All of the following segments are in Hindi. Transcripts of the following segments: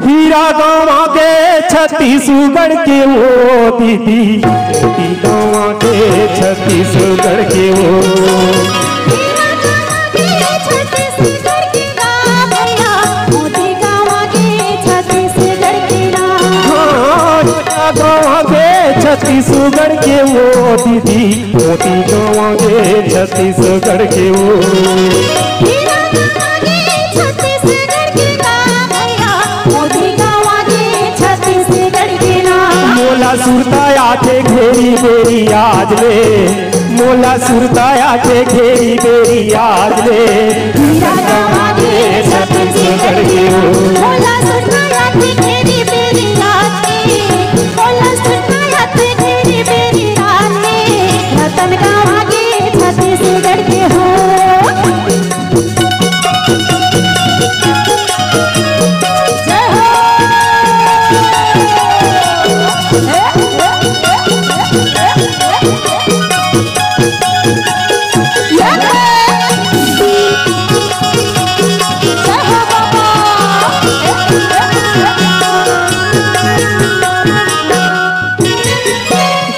हीरा गाँव के छत्तीसगढ़ के वो दीदी, मोती गाँव के छत्तीसगढ़ के वो, हीरा गाँव के छत्तीसगढ़ के भैया, मोती गाँव के छत्तीसगढ़ के हाँ, हीरा गाँव के छत्तीसगढ़ के वो दीदी, मोती गाँव के छत्तीसगढ़ के वो, हीरा गाँव के छत्तीसगढ़ के भैया, मोती गाँव के छत्तीसगढ़ के मोला सुरताया के घेरी बेरी आज ले, मोला सुरताया के घेरी बेरी आज ले, हीरा गाँव के छत्तीसगढ़ के मोला सुरताया के घेरी बेरी आज ले, मोला सुरताया के घेरी बेरी आज ले, रतन गाँव के छत्तीसगढ़ के हो।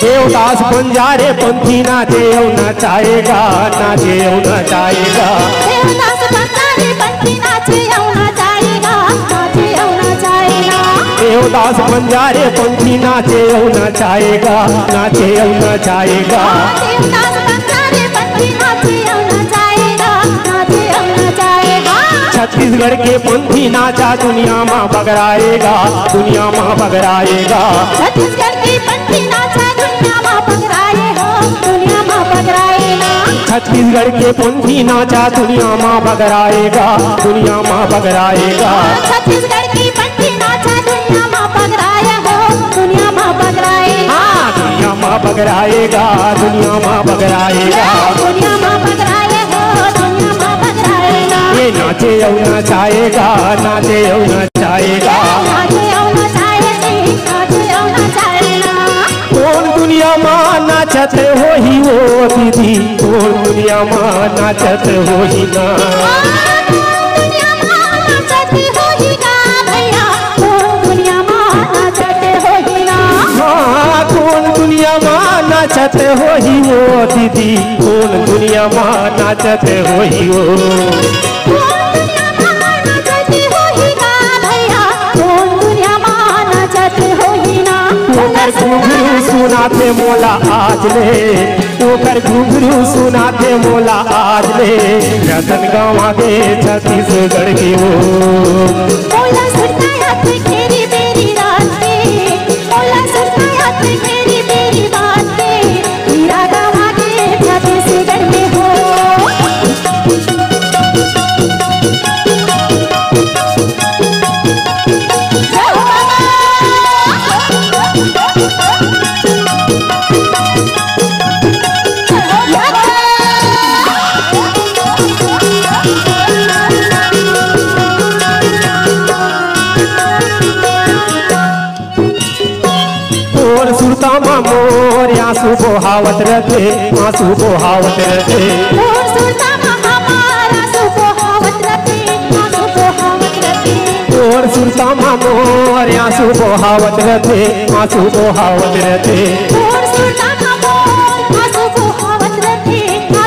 देवदास बंजारे पंथी नाचे नचाएगा, नाचे नचाएगा, देवदास बंजारे पंथी नाचे नचाएगा, नाचे नचाएगा, देवदास बंजारे पंथी नाचे नचाएगा, नाचे नचाएगा, देवदास बंजारे पंथी नाचे नचाएगा, नाचे नचाएगा, छत्तीसगढ़ के पंथी नाचा दुनिया में बगराएगा, दुनिया में बगराएगा, छत्तीसगढ़ के पंथी नाचा दुनिया में बगराए हो, दुनिया में बगराएगा, छत्तीसगढ़ के पंथी नाचा दुनिया में बगराएगा, दुनिया में बगराएगा, छत्तीसगढ़ की पंथी नाचा दुनिया में बगराए हो, दुनिया में बगराएगा, दुनिया में बगराएगा, दुनिया में बगराएगा, दुनिया में बगराए हो, दुनिया में बगराएगा, ये नाचे नचाएगा, नाचे नचाएगा, नाचे नचाएगा, नाचे नचाएगा, कौन दुनिया में नाचत हो ही वो दीदी, कौन दुनिया में नाचत हो ही ना, दुनिया में नाचत हो ही ना भैया, दुनिया में नाचत हो ही ना, हाँ कौन दुनिया में नाचत हो ही वो दीदी, कौन दुनिया में नाचत हो ही वो, दुनिया में नाचत हो ही ना भैया, दुनिया में नाचत हो ही ना, ओकर घुंघरू सुनाते मोला आज ले, ओकर घुंघरू सुनाते मोला आज ले, रतन गाँव के छत्तीसगढ़ के वो, मोला सुरताया ते घेरी बेरी रात पे, मोला सुरताया ते घेरी बेरी रात पे, हीरा गाँव के छत्तीसगढ़ में हो। और सुरता मोर आंसू बहावत रहते, आंसू बहावत रहते, मोर सुरता हमारा सुबो हावत रहते, सुबो हावत रहते, और सुरता मोर आंसू बहावत रहते, आंसू बहावत रहते, मोर सुरता मोर सुबो हावत रहते,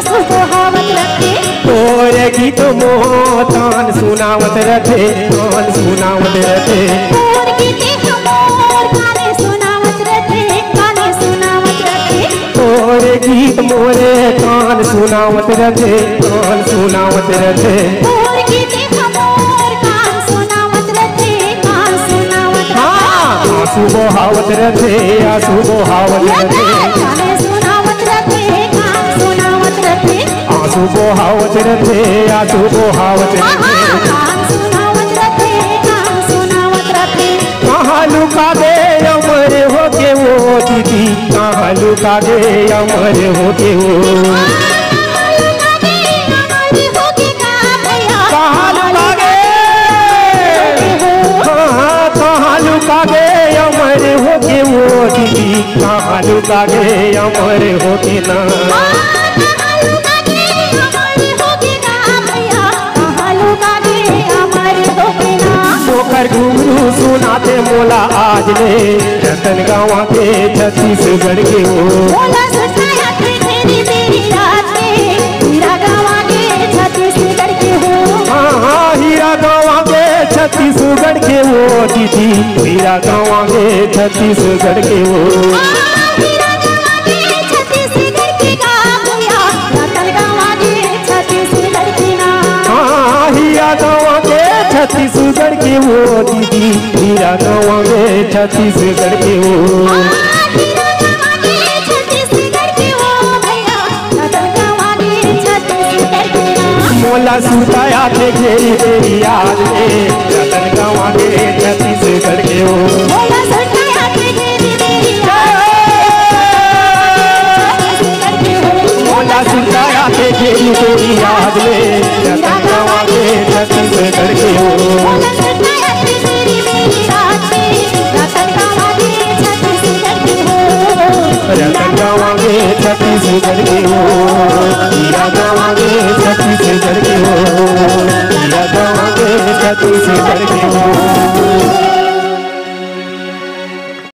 सुबो हावत रहते, और गीत मोतान सुनावत रहते, तान सुनावत रहते, मोर गीते हमोर गाने सुनावत रहते, गाने सुनावत रहते, और गीत मोरे कान सुनावत रहते, कान सुनावत रहते, मोर गीते हमोर गान सुनावत रहते, गान सुनावत रहते, आंसू बहावत रहते, आंसू बहावत रहते, गाने सुनावत रहते, गान सुनावत रहते, आंसू बहावत रहते, आंसू बहावत रहते, गान सुनावत रहते, गान सुनावत रहते, कहाँ लुका गए अमर हो के वो दीदी, कहाँ लुका गए अमर हो के वो, कहाँ लुका गए अमर हो के का भैया, कहाँ लुका गए, कहाँ लुका गए अमर हो के वो दीदी, कहाँ लुका गए अमर हो के ना, कहाँ लुका गए अमर हो के का भैया, कहाँ लुका गए अमर हो के ना, ओकर घुंघरू थे मोला आज ले रतन गाँव के छत्तीसगढ़ के हो। मोला सुनाया थे घेरी बेरी रात में हीरा गाँव के छत्तीसगढ़ के हो। हाँ हाँ हीरा गाँव के छत्तीसगढ़ के हो दीदी, हीरा गाँव के छत्तीसगढ़ के हो। हीरा गाँव के छत्तीसगढ़ के का भैया रतन गाँव के छत्तीसगढ़ के ना। हाँ हीरा गाँव के छत्तीसगढ़ के हो दीदी, हीरा गाँव के छत्तीसगढ़ के हो। हीरा गाँव के छत्तीसगढ़ के हो भैया रतन गाँव के छत्तीसगढ़ के ना। मोला सुताया थे घेरी बेरी याद में रतन गाँव के छत्तीसगढ़ के हो। मोला सुनाया थे घेरी बेरी छत्तीसगढ़ के हो। मोला सुताया थे घेरी बेरी याद में रतन गाँव के छत्तीसगढ़ के हो। मोला सुनाया थे घेरी बेरी रात में रतन गाँव के छत्तीसगढ़ के हो। रतन गाँव के छत्तीसगढ़ के हो। हीरा गाँव के छत्तीसगढ़ के हो। हीरा गाँव के छत्तीसगढ़ के हो।